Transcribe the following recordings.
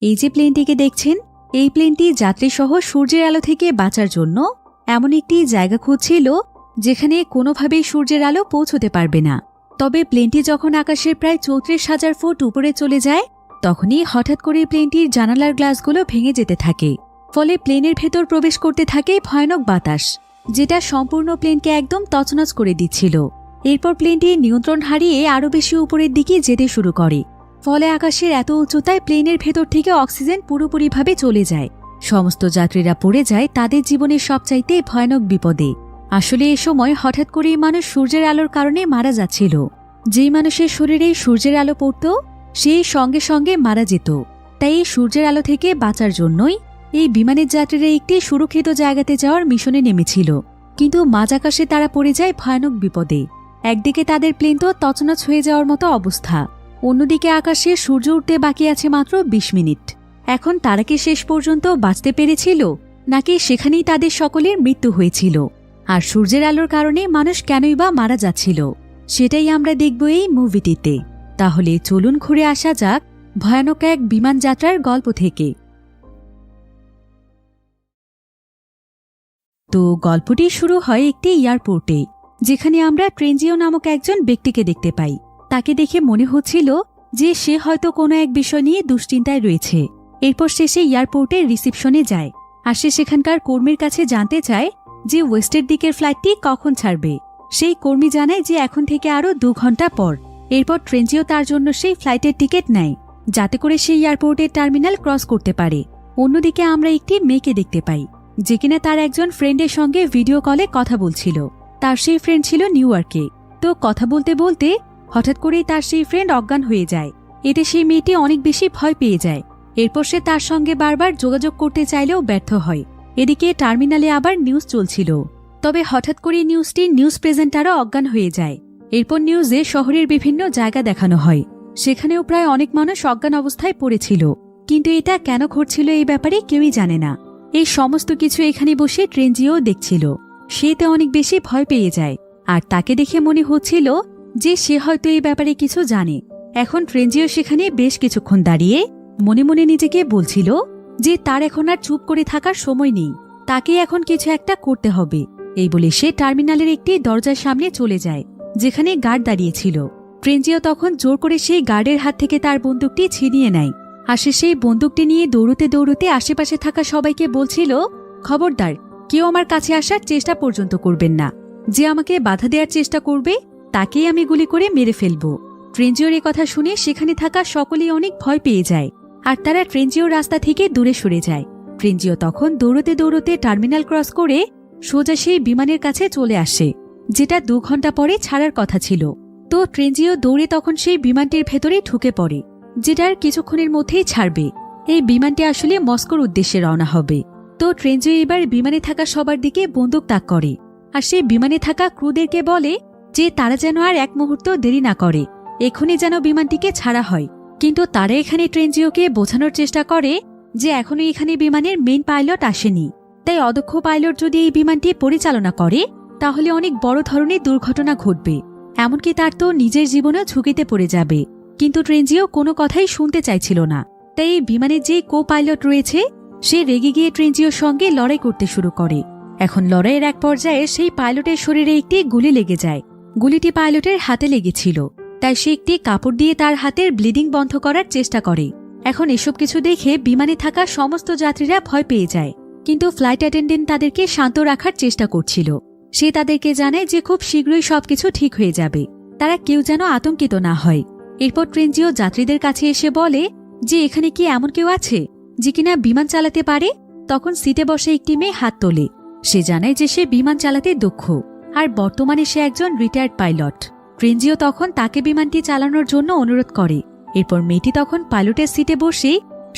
এই যে প্লেনটিকে দেখছেন, এই প্লেনটি যাত্রীসহ সূর্যের আলো থেকে বাঁচার জন্য এমন একটি জায়গা খুঁজছিল যেখানে কোনোভাবেই সূর্যের আলো পৌঁছতে পারবে না। তবে প্লেনটি যখন আকাশের প্রায় ৩৪,০০০ ফুট উপরে চলে যায়, তখনই হঠাৎ করে প্লেনটির জানালার গ্লাসগুলো ভেঙে যেতে থাকে। ফলে প্লেনের ভেতর প্রবেশ করতে থাকে ভয়ানক বাতাস, যেটা সম্পূর্ণ প্লেনকে একদম তছনছ করে দিচ্ছিল। এরপর প্লেনটি নিয়ন্ত্রণ হারিয়ে আরও বেশি উপরের দিকে যেতে শুরু করে। ফলে আকাশের এত উচ্চতায় প্লেনের ভেতর থেকে অক্সিজেন পুরোপুরিভাবে চলে যায়। সমস্ত যাত্রীরা পড়ে যায় তাদের জীবনের সবচাইতে ভয়ানক বিপদে। আসলে এ সময় হঠাৎ করেই মানুষ সূর্যের আলোর কারণে মারা যাচ্ছিল। যেই মানুষের শরীরে সূর্যের আলো পড়ত, সেই সঙ্গে সঙ্গে মারা যেত। তাই এই সূর্যের আলো থেকে বাঁচার জন্যই এই বিমানের যাত্রীরা একটি সুরক্ষিত জায়গাতে যাওয়ার মিশনে নেমেছিল। কিন্তু মাঝ আকাশে তারা পড়ে যায় ভয়ানক বিপদে। একদিকে তাদের প্লেন তো তছনছ হয়ে যাওয়ার মতো অবস্থা, অন্যদিকে আকাশে সূর্য উঠতে বাকি আছে মাত্র ২০ মিনিট। এখন তারা কি শেষ পর্যন্ত বাঁচতে পেরেছিল, নাকি সেখানেই তাদের সকলের মৃত্যু হয়েছিল? আর সূর্যের আলোর কারণে মানুষ কেনই বা মারা যাচ্ছিল, সেটাই আমরা দেখব এই মুভিটিতে। তাহলে চলুন ঘুরে আসা যাক ভয়ানক এক বিমান যাত্রার গল্প থেকে। তো গল্পটি শুরু হয় একটি এয়ারপোর্টে, যেখানে আমরা ট্রেনজিও নামক একজন ব্যক্তিকে দেখতে পাই। তাকে দেখে মনে হচ্ছিল যে সে হয়তো কোনো এক বিষয় নিয়ে দুশ্চিন্তায় রয়েছে। এরপর সে এয়ারপোর্টের রিসিপশনে যায়, আর সে সেখানকার কর্মীর কাছে জানতে চায় যে ওয়েস্টের দিকের ফ্লাইটটি কখন ছাড়বে। সেই কর্মী জানায় যে এখন থেকে আরও ২ ঘন্টা পর। এরপর ট্রেনজিও তার জন্য সেই ফ্লাইটের টিকিট নেয়, যাতে করে সেই এয়ারপোর্টের টার্মিনাল ক্রস করতে পারে। অন্যদিকে আমরা একটি মেয়েকে দেখতে পাই, যে কিনা তার একজন ফ্রেন্ডের সঙ্গে ভিডিও কলে কথা বলছিল। তার সেই ফ্রেন্ড ছিল নিউ ইয়র্কে। তো কথা বলতে বলতে হঠাৎ করেই তার সেই ফ্রেন্ড অজ্ঞান হয়ে যায়। এতে সেই মেয়েটি অনেক বেশি ভয় পেয়ে যায়। এরপর সে তার সঙ্গে বারবার যোগাযোগ করতে চাইলেও ব্যর্থ হয়। এদিকে টার্মিনালে আবার নিউজ চলছিল। তবে হঠাৎ করে নিউজটির নিউজ প্রেজেন্টারও অজ্ঞান হয়ে যায়। এরপর নিউজে শহরের বিভিন্ন জায়গা দেখানো হয়, সেখানেও প্রায় অনেক মানুষ অজ্ঞান অবস্থায় পড়েছিল। কিন্তু এটা কেন ঘটছিল এই ব্যাপারে কেউই জানে না। এই সমস্ত কিছু এখানে বসে ট্রেনজিও দেখছিল। সে তো অনেক বেশি ভয় পেয়ে যায়, আর তাকে দেখে মনে হচ্ছিল যে সে হয়তো এই ব্যাপারে কিছু জানে। এখন ট্রেনজিও সেখানে বেশ কিছুক্ষণ দাঁড়িয়ে মনে মনে নিজেকে বলছিল যে তার এখন আর চুপ করে থাকার সময় নেই, তাকে এখন কিছু একটা করতে হবে। এই বলে সে টার্মিনালের একটি দরজার সামনে চলে যায়, যেখানে গার্ড দাঁড়িয়েছিল। ট্রেনজিও তখন জোর করে সেই গার্ডের হাত থেকে তার বন্দুকটি ছিনিয়ে নেয়। আর সে সেই বন্দুকটি নিয়ে দৌড়তে দৌড়তে আশেপাশে থাকা সবাইকে বলছিল, খবরদার, কেউ আমার কাছে আসার চেষ্টা পর্যন্ত করবেন না। যে আমাকে বাধা দেওয়ার চেষ্টা করবে তাকেই আমি গুলি করে মেরে ফেলব। ট্রেনজিওর এ কথা শুনে সেখানে থাকা সকলেই অনেক ভয় পেয়ে যায়, আর তারা ট্রেনজিওর রাস্তা থেকে দূরে সরে যায়। ট্রেনজিও তখন দৌড়তে দৌড়তে টার্মিনাল ক্রস করে সোজা সেই বিমানের কাছে চলে আসে, যেটা ২ ঘন্টা পরে ছাড়ার কথা ছিল। তো ট্রেনজিও দৌড়ে তখন সেই বিমানটির ভেতরে ঢুকে পড়ে, যেটার কিছুক্ষণের মধ্যেই ছাড়বে। এই বিমানটি আসলে মস্কোর উদ্দেশ্যে রওনা হবে। তো ট্রেনজিও এবার বিমানে থাকা সবার দিকে বন্দুক তাক করে, আর সেই বিমানে থাকা ক্রুদেরকে বলে যে তারা যেন আর এক মুহূর্ত দেরি না করে, এখনই যেন বিমানটিকে ছাড়া হয়। কিন্তু তারা এখানে ট্রেনজিওকে বোঝানোর চেষ্টা করে যে এখনো এখানে বিমানের মেইন পাইলট আসেনি, তাই অদক্ষ পাইলট যদি এই বিমানটি পরিচালনা করে তাহলে অনেক বড় ধরনের দুর্ঘটনা ঘটবে, এমনকি তার তো নিজের জীবনেও ঝুঁকিতে পড়ে যাবে। কিন্তু ট্রেনজিও কোনো কথাই শুনতে চাইছিল না। তাই এই বিমানের যে কো পাইলট রয়েছে সে রেগে গিয়ে ট্রেনজিওর সঙ্গে লড়াই করতে শুরু করে। এখন লড়াইয়ের এক পর্যায়ে সেই পাইলটের শরীরে একটি গুলি লেগে যায়। গুলিটি পাইলটের হাতে লেগেছিল, তাই সে একটি কাপড় দিয়ে তার হাতের ব্লিডিং বন্ধ করার চেষ্টা করে। এখন এসব কিছু দেখে বিমানে থাকা সমস্ত যাত্রীরা ভয় পেয়ে যায়, কিন্তু ফ্লাইট অ্যাটেন্ডেন্ট তাদেরকে শান্ত রাখার চেষ্টা করছিল। সে তাদেরকে জানায় যে খুব শীঘ্রই সবকিছু ঠিক হয়ে যাবে, তারা কেউ যেন আতঙ্কিত না হয়। এরপর ট্রেনজিও যাত্রীদের কাছে এসে বলে যে এখানে কি এমন কেউ আছে যে কিনা বিমান চালাতে পারে? তখন সিটে বসে একটি মেয়ে হাত তোলে। সে জানায় যে সে বিমান চালাতে দক্ষ, আর বর্তমানে সে একজন রিটায়ার্ড পাইলট। ট্রেনজিও তখন তাকে বিমানটি চালানোর জন্য অনুরোধ করে। এরপর মেয়েটি তখন পাইলটের সিটে বসে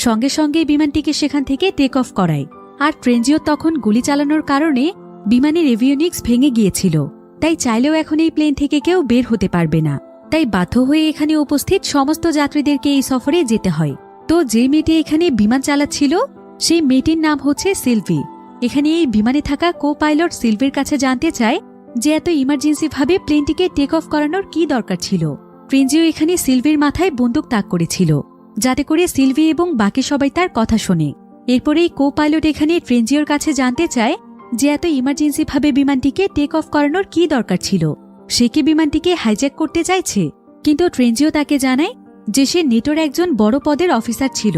সঙ্গে সঙ্গে বিমানটিকে সেখান থেকে টেক অফ করায়। আর ট্রেনজিও তখন গুলি চালানোর কারণে বিমানের এভিওনিক্স ভেঙে গিয়েছিল, তাই চাইলেও এখন এই প্লেন থেকে কেউ বের হতে পারবে না। তাই বাধ্য হয়ে এখানে উপস্থিত সমস্ত যাত্রীদেরকে এই সফরে যেতে হয়। তো যে মেয়েটি এখানে বিমান চালাচ্ছিল সেই মেয়েটির নাম হচ্ছে সিলভি। এখানে এই বিমানে থাকা কো পাইলট সিলভির কাছে জানতে চায় যে এত ইমার্জেন্সি ভাবে প্লেনটিকে টেক অফ করানোর কি দরকার ছিল। ট্রেনজিও এখানে সিলভির মাথায় বন্দুক তাক করেছিল, যাতে করে সিলভি এবং বাকি সবাই তার কথা শোনে। এরপরেই কো পাইলট এখানে ট্রেনজিওর কাছে জানতে চায় যে এত ইমার্জেন্সি ভাবে বিমানটিকে টেক অফ করানোর কি দরকার ছিল। সে কি বিমানটিকে হাইজ্যাক করতে চাইছে? কিন্তু ট্রেনজিও তাকে জানায় যে সে নেটোর একজন বড় পদের অফিসার ছিল,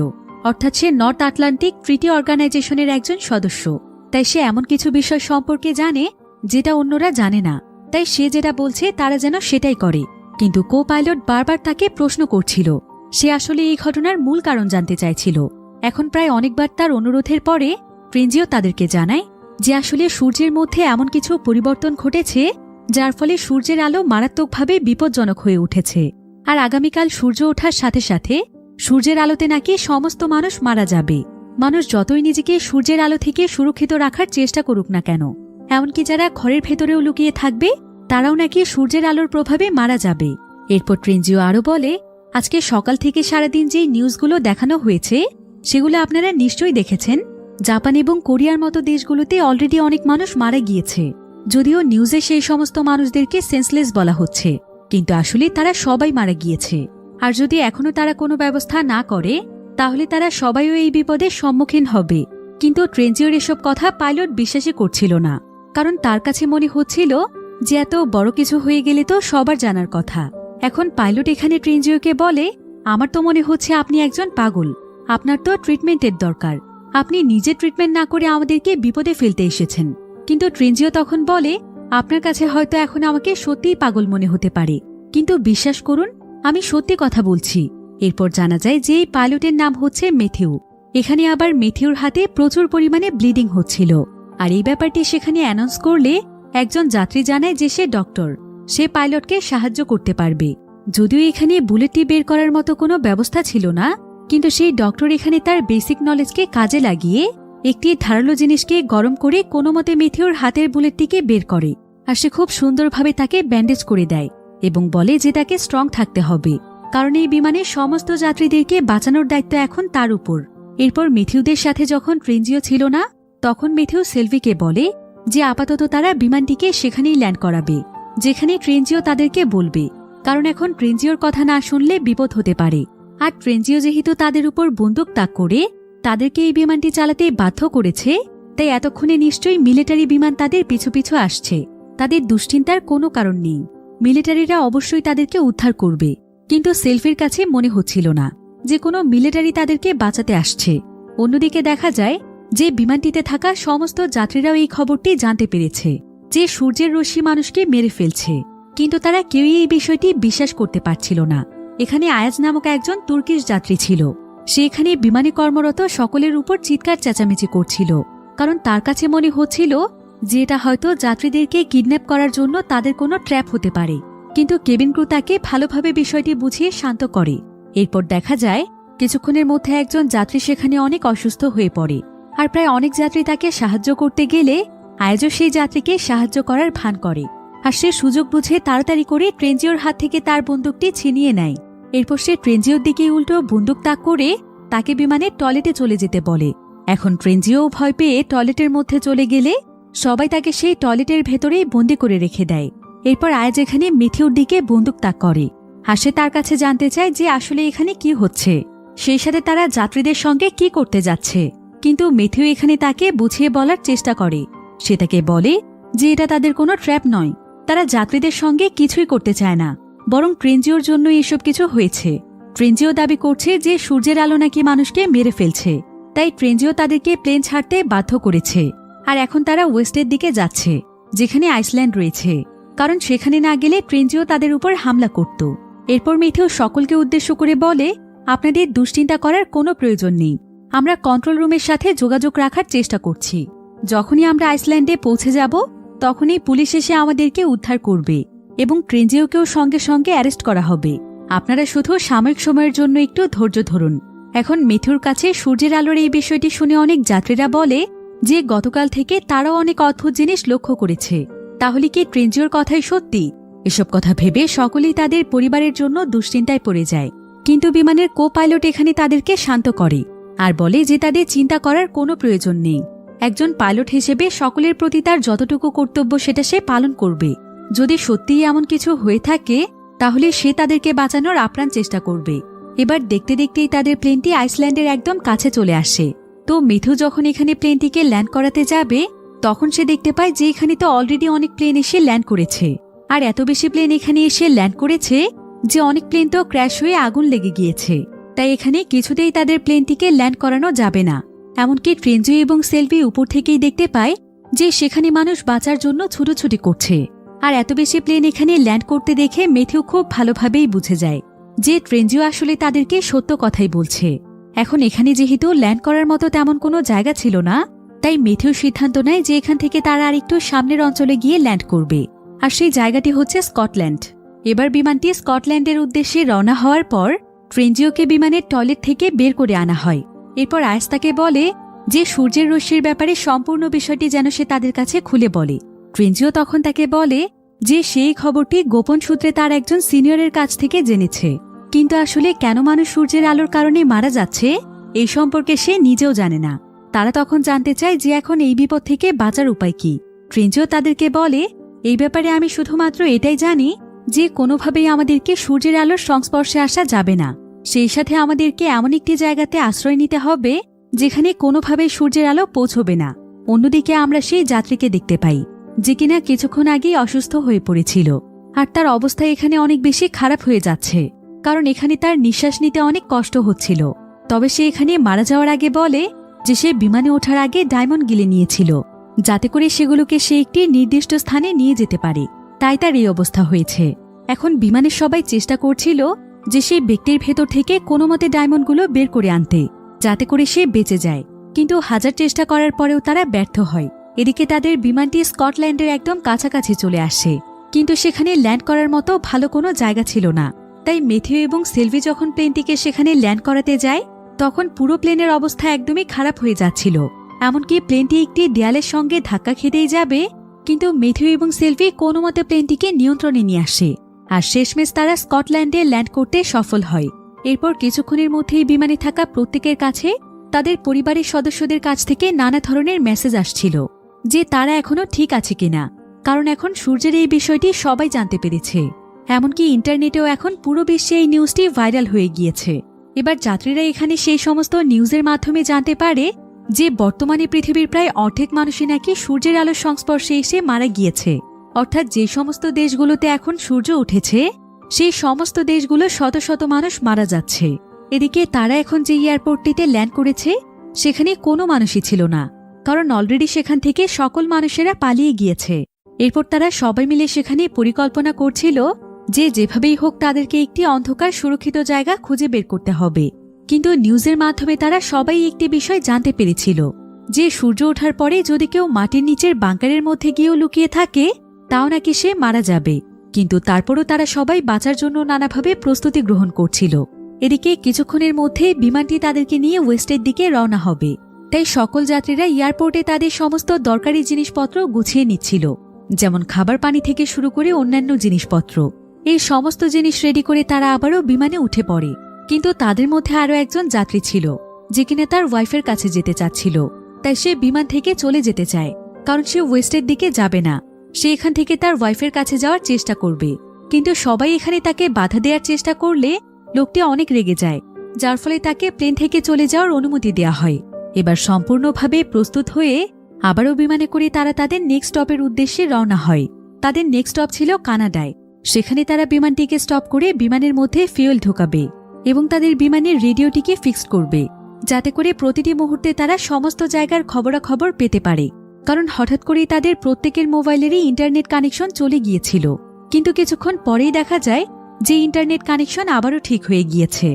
অর্থাৎ সে নর্থ আটলান্টিক ট্রিটি অর্গানাইজেশনের একজন সদস্য। তাই সে এমন কিছু বিষয় সম্পর্কে জানে যেটা অন্যরা জানে না। তাই সে যেটা বলছে তারা যেন সেটাই করে। কিন্তু কো পাইলট বারবার তাকে প্রশ্ন করছিল। সে আসলে এই ঘটনার মূল কারণ জানতে চাইছিল। এখন প্রায় অনেকবার তার অনুরোধের পরে ট্রেনজিও তাদেরকে জানায় যে আসলে সূর্যের মধ্যে এমন কিছু পরিবর্তন ঘটেছে যার ফলে সূর্যের আলো মারাত্মকভাবে বিপজ্জনক হয়ে উঠেছে। আর আগামীকাল সূর্য ওঠার সাথে সাথে সূর্যের আলোতে নাকি সমস্ত মানুষ মারা যাবে। মানুষ যতই নিজেকে সূর্যের আলো থেকে সুরক্ষিত রাখার চেষ্টা করুক না কেন, এমনকি যারা ঘরের ভেতরেও লুকিয়ে থাকবে তারাও নাকি সূর্যের আলোর প্রভাবে মারা যাবে। এরপর ট্রেনজিও আরও বলে, আজকে সকাল থেকে সারাদিন যেই নিউজগুলো দেখানো হয়েছে সেগুলো আপনারা নিশ্চয়ই দেখেছেন। জাপান এবং কোরিয়ার মতো দেশগুলোতে অলরেডি অনেক মানুষ মারা গিয়েছে। যদিও নিউজে সেই সমস্ত মানুষদেরকে সেন্সলেস বলা হচ্ছে, কিন্তু আসলে তারা সবাই মারা গিয়েছে। আর যদি এখনো তারা কোনো ব্যবস্থা না করে তাহলে তারা সবাইও এই বিপদের সম্মুখীন হবে। কিন্তু ট্রেনজিওর এসব কথা পাইলট বিশ্বাসই করছিল না, কারণ তার কাছে মনে হচ্ছিল যে এত বড় কিছু হয়ে গেলে তো সবার জানার কথা। এখন পাইলট এখানে ট্রেনজিওকে বলে, আমার তো মনে হচ্ছে আপনি একজন পাগল। আপনার তো ট্রিটমেন্টের দরকার। আপনি নিজে ট্রিটমেন্ট না করে আমাদেরকে বিপদে ফেলতে এসেছেন। কিন্তু ট্রেনজিও তখন বলে, আপনার কাছে হয়তো এখন আমাকে সত্যিই পাগল মনে হতে পারে, কিন্তু বিশ্বাস করুন আমি সত্যি কথা বলছি। এরপর জানা যায় যে এই পাইলটের নাম হচ্ছে ম্যাথিউ। এখানে আবার ম্যাথিউর হাতে প্রচুর পরিমাণে ব্লিডিং হচ্ছিল। আর এই ব্যাপারটি সেখানে অ্যানাউন্স করলে একজন যাত্রী জানায় যে সে ডক্টর, সে পাইলটকে সাহায্য করতে পারবে। যদিও এখানে বুলেটটি বের করার মতো কোনো ব্যবস্থা ছিল না, কিন্তু সেই ডক্টর এখানে তার বেসিক নলেজকে কাজে লাগিয়ে একটি ধারালো জিনিসকে গরম করে কোনো মতে ম্যাথিউর হাতের বুলেটটিকে বের করে। আর সে খুব সুন্দরভাবে তাকে ব্যান্ডেজ করে দেয় এবং বলে যে তাকে স্ট্রং থাকতে হবে, কারণ এই বিমানের সমস্ত যাত্রীদেরকে বাঁচানোর দায়িত্ব এখন তার উপর। এরপর ম্যাথিউদের সাথে যখন ট্রেনজিও ছিল না, তখন ম্যাথিউ সেলভিকে বলে যে আপাতত তারা বিমানটিকে সেখানেই ল্যান্ড করাবে যেখানে ট্রেনজিও তাদেরকে বলবে, কারণ এখন ট্রেনজিওর কথা না শুনলে বিপদ হতে পারে। আর ট্রেনজিও যেহেতু তাদের উপর বন্দুক তাক করে তাদেরকে এই বিমানটি চালাতে বাধ্য করেছে, তাই এতক্ষণে নিশ্চয়ই মিলিটারি বিমান তাদের পিছু পিছু আসছে। তাদের দুশ্চিন্তার কোনো কারণ নেই, মিলিটারিরা অবশ্যই তাদেরকে উদ্ধার করবে। কিন্তু সেলফির কাছে মনে হচ্ছিল না যে কোনো মিলিটারি তাদেরকে বাঁচাতে আসছে। অন্যদিকে দেখা যায় যে বিমানটিতে থাকা সমস্ত যাত্রীরাও এই খবরটি জানতে পেরেছে যে সূর্যের রশ্মি মানুষকে মেরে ফেলছে, কিন্তু তারা কেউই এই বিষয়টি বিশ্বাস করতে পারছিল না। এখানে আয়াজ নামক একজন তুর্কিশ যাত্রী ছিল। সে এখানে বিমানে কর্মরত সকলের উপর চিৎকার চেঁচামেচি করছিল, কারণ তার কাছে মনে হচ্ছিল যে এটা হয়তো যাত্রীদেরকে কিডন্যাপ করার জন্য তাদের কোনো ট্র্যাপ হতে পারে। কিন্তু কেবিন ক্রু তাকে ভালোভাবে বিষয়টি বুঝিয়ে শান্ত করে। এরপর দেখা যায় কিছুক্ষণের মধ্যে একজন যাত্রী সেখানে অনেক অসুস্থ হয়ে পড়ে। আর প্রায় অনেক যাত্রী তাকে সাহায্য করতে গেলে আয়াজও সেই যাত্রীকে সাহায্য করার ভান করে। আর সে সুযোগ বুঝে তাড়াতাড়ি করে ট্রেনজিওর হাত থেকে তার বন্দুকটি ছিনিয়ে নেয়। এরপর সে ট্রেনজিওর দিকে উল্টো বন্দুক তাক করে তাকে বিমানের টয়লেটে চলে যেতে বলে। এখন ট্রেনজিও ভয় পেয়ে টয়লেটের মধ্যে চলে গেলে সবাই তাকে সেই টয়লেটের ভেতরেই বন্দি করে রেখে দেয়। এরপর আয়াজ এখানে ম্যাথিউর দিকে বন্দুক তাক করে। আর সে তার কাছে জানতে চায় যে আসলে এখানে কি হচ্ছে, সেই সাথে তারা যাত্রীদের সঙ্গে কি করতে যাচ্ছে। কিন্তু ম্যাথিউ এখানে তাকে বুঝিয়ে বলার চেষ্টা করে। সে তাকে বলে যে এটা তাদের কোনো ট্র্যাপ নয়, তারা যাত্রীদের সঙ্গে কিছুই করতে চায় না, বরং ট্রেনজিওর জন্য এসব কিছু হয়েছে। ট্রেনজিও দাবি করছে যে সূর্যের আলো নাকি মানুষকে মেরে ফেলছে, তাই ট্রেনজিও তাদেরকে প্লেন ছাড়তে বাধ্য করেছে। আর এখন তারা ওয়েস্টের দিকে যাচ্ছে যেখানে আইসল্যান্ড রয়েছে, কারণ সেখানে না গেলে ট্রেনজিও তাদের উপর হামলা করত। এরপর ম্যাথিউ সকলকে উদ্দেশ্য করে বলে, আপনাদের দুশ্চিন্তা করার কোনো প্রয়োজন নেই, আমরা কন্ট্রোল রুমের সাথে যোগাযোগ রাখার চেষ্টা করছি। যখনই আমরা আইসল্যান্ডে পৌঁছে যাব তখনই পুলিশ এসে আমাদেরকে উদ্ধার করবে এবং ট্রেনজিওকেও সঙ্গে সঙ্গে অ্যারেস্ট করা হবে। আপনারা শুধু সাময়িক সময়ের জন্য একটু ধৈর্য ধরুন। এখন ম্যাথিউর কাছে সূর্যের আলোর এই বিষয়টি শুনে অনেক যাত্রীরা বলে যে গতকাল থেকে তারাও অনেক অদ্ভুত জিনিস লক্ষ্য করেছে। তাহলে কি ট্রেনজিওর কথাই সত্যি? এসব কথা ভেবে সকলেই তাদের পরিবারের জন্য দুশ্চিন্তায় পড়ে যায়। কিন্তু বিমানের কো পাইলট এখানে তাদেরকে শান্ত করে আর বলে যে তাদের চিন্তা করার কোনো প্রয়োজন নেই। একজন পাইলট হিসেবে সকলের প্রতি তার যতটুকু কর্তব্য সেটা সে পালন করবে। যদি সত্যিই এমন কিছু হয়ে থাকে তাহলে সে তাদেরকে বাঁচানোর আপ্রাণ চেষ্টা করবে এবার দেখতে দেখতেই তাদের প্লেনটি আইসল্যান্ডের একদম কাছে চলে আসে। তো মিথু যখন এখানে প্লেনটিকে ল্যান্ড করাতে যাবে তখন সে দেখতে পায় যে এখানে তো অলরেডি অনেক প্লেন এসে ল্যান্ড করেছে, আর এত বেশি প্লেন এখানে এসে ল্যান্ড করেছে যে অনেক প্লেন তো ক্র্যাশ হয়ে আগুন লেগে গিয়েছে। তাই এখানে কিছুতেই তাদের প্লেনটিকে ল্যান্ড করানো যাবে না। এমনকি ট্রেনজিও এবং সেলভি উপর থেকেই দেখতে পায় যে সেখানে মানুষ বাঁচার জন্য ছুটোছুটি করছে। আর এত বেশি প্লেন এখানে ল্যান্ড করতে দেখে মেথিউ খুব ভালোভাবেই বুঝে যায় যে ট্রেনজিও আসলে তাদেরকে সত্য কথাই বলছে। এখন এখানে যেহেতু ল্যান্ড করার মতো তেমন কোনো জায়গা ছিল না, তাই মেথিউ সিদ্ধান্ত নেয় যে এখান থেকে তারা আরেকটু সামনের অঞ্চলে গিয়ে ল্যান্ড করবে, আর সেই জায়গাটি হচ্ছে স্কটল্যান্ড। এবার বিমানটি স্কটল্যান্ডের উদ্দেশ্যে রওনা হওয়ার পর ট্রেনজিওকে বিমানের টয়লেট থেকে বের করে আনা হয়। এরপর আয়েস তাকে বলে যে সূর্যের রশ্মির ব্যাপারে সম্পূর্ণ বিষয়টি যেন সে তাদের কাছে খুলে বলে। ট্রেনজিও তখন তাকে বলে যে সেই খবরটি গোপন সূত্রে তার একজন সিনিয়রের কাছ থেকে জেনেছে, কিন্তু আসলে কেন মানুষ সূর্যের আলোর কারণে মারা যাচ্ছে এই সম্পর্কে সে নিজেও জানে না। তারা তখন জানতে চায় যে এখন এই বিপদ থেকে বাঁচার উপায় কি। ট্রেনজিও তাদেরকে বলে এই ব্যাপারে আমি শুধুমাত্র এটাই জানি যে কোনোভাবেই আমাদেরকে সূর্যের আলোর সংস্পর্শে আসা যাবে না, সেই সাথে আমাদেরকে এমন একটি জায়গাতে আশ্রয় নিতে হবে যেখানে কোনোভাবেই সূর্যের আলো পৌঁছবে না। অন্যদিকে আমরা সেই যাত্রীকে দেখতে পাই যে কিনা কিছুক্ষণ আগেই অসুস্থ হয়ে পড়েছিল, আর তার অবস্থা এখানে অনেক বেশি খারাপ হয়ে যাচ্ছে, কারণ এখানে তার নিঃশ্বাস নিতে অনেক কষ্ট হচ্ছিল। তবে সে এখানে মারা যাওয়ার আগে বলে যে সে বিমানে ওঠার আগে ডায়মন্ড গিলে নিয়েছিল, যাতে করে সেগুলোকে সে একটি নির্দিষ্ট স্থানে নিয়ে যেতে পারে, তাই তার এই অবস্থা হয়েছে। এখন বিমানের সবাই চেষ্টা করছিল যে সেই ব্যক্তির ভেতর থেকে কোনো মতে ডায়মন্ডগুলো বের করে আনতে, যাতে করে সে বেঁচে যায়, কিন্তু হাজার চেষ্টা করার পরেও তারা ব্যর্থ হয়। এদিকে তাদের বিমানটি স্কটল্যান্ডের একদম কাছাকাছি চলে আসে, কিন্তু সেখানে ল্যান্ড করার মতো ভালো কোনো জায়গা ছিল না। তাই মেথিউ এবং সেলভি যখন প্লেনটিকে সেখানে ল্যান্ড করাতে যায় তখন পুরো প্লেনের অবস্থা একদমই খারাপ হয়ে যাচ্ছিল। এমনকি প্লেনটি একটি দেয়ালের সঙ্গে ধাক্কা খেতেই যাবে, কিন্তু মেথিউ এবং সেলভি কোনো মতে প্লেনটিকে নিয়ন্ত্রণে নিয়ে আসে, আর শেষমেশ তারা স্কটল্যান্ডে ল্যান্ড করতে সফল হয়। এরপর কিছুক্ষণের মধ্যেই বিমানে থাকা প্রত্যেকের কাছে তাদের পরিবারের সদস্যদের কাছ থেকে নানা ধরনের মেসেজ আসছিল যে তারা এখনো ঠিক আছে কিনা, কারণ এখন সূর্যের এই বিষয়টি সবাই জানতে পেরেছে। এমনকি ইন্টারনেটেও এখন পুরো বিশ্বে এই নিউজটি ভাইরাল হয়ে গিয়েছে। এবার যাত্রীরা এখানে সেই সমস্ত নিউজের মাধ্যমে জানতে পারে যে বর্তমানে পৃথিবীর প্রায় অর্ধেক মানুষই নাকি সূর্যের আলোর সংস্পর্শে এসে মারা গিয়েছে, অর্থাৎ যে সমস্ত দেশগুলোতে এখন সূর্য উঠেছে সেই সমস্ত দেশগুলো শত শত মানুষ মারা যাচ্ছে। এদিকে তারা এখন যে এয়ারপোর্টটিতে ল্যান্ড করেছে সেখানে কোনো মানুষই ছিল না, কারণ অলরেডি সেখান থেকে সকল মানুষেরা পালিয়ে গিয়েছে। এরপর তারা সবাই মিলে সেখানে পরিকল্পনা করছিল যে যেভাবেই হোক তাদেরকে একটি অন্ধকার সুরক্ষিত জায়গা খুঁজে বের করতে হবে। কিন্তু নিউজের মাধ্যমে তারা সবাই একটি বিষয় জানতে পেরেছিল যে সূর্য ওঠার পরে যদি কেউ মাটির নিচের বাংকারের মধ্যে গিয়েও লুকিয়ে থাকে তাও নাকি সে মারা যাবে। কিন্তু তারপরও তারা সবাই বাঁচার জন্য নানাভাবে প্রস্তুতি গ্রহণ করছিল। এদিকে কিছুক্ষণের মধ্যে বিমানটি তাদেরকে নিয়ে ওয়েস্টের দিকে রওনা হবে, তাই সকল যাত্রীরা এয়ারপোর্টে তাদের সমস্ত দরকারি জিনিসপত্র গুছিয়ে নিচ্ছিল, যেমন খাবার পানি থেকে শুরু করে অন্যান্য জিনিসপত্র। এই সমস্ত জিনিস রেডি করে তারা আবারও বিমানে উঠে পড়ে। কিন্তু তাদের মধ্যে আরও একজন যাত্রী ছিল যে কিনা তার ওয়াইফের কাছে যেতে চাচ্ছিল, তাই সে বিমান থেকে চলে যেতে চায়, কারণ সে ওয়েস্টের দিকে যাবে না, সে এখান থেকে তার ওয়াইফের কাছে যাওয়ার চেষ্টা করবে। কিন্তু সবাই এখানে তাকে বাধা দেওয়ার চেষ্টা করলে লোকটি অনেক রেগে যায়, যার ফলে তাকে প্লেন থেকে চলে যাওয়ার অনুমতি দেওয়া হয়। এবার সম্পূর্ণভাবে প্রস্তুত হয়ে আবারও বিমানে করে তারা তাদের নেক্সট স্টপের উদ্দেশ্যে রওনা হয়। তাদের নেক্সট স্টপ ছিল কানাডায়। সেখানে তারা বিমানটিকে স্টপ করে বিমানের মধ্যে ফিউয়েল ঢোকাবে এবং তাদের বিমানের রেডিওটিকে ফিক্সড করবে, যাতে করে প্রতিটি মুহূর্তে তারা সমস্ত জায়গার খবরাখবর পেতে পারে। কারণ হঠাৎ করেই তাদের প্রত্যেকের মোবাইলেরই ইন্টারনেট কানেকশন চলে গিয়েছিল, কিন্তু কিছুক্ষণ পরেই দেখা যায় যে ইন্টারনেট কানেকশন আবারও ঠিক হয়ে গিয়েছে।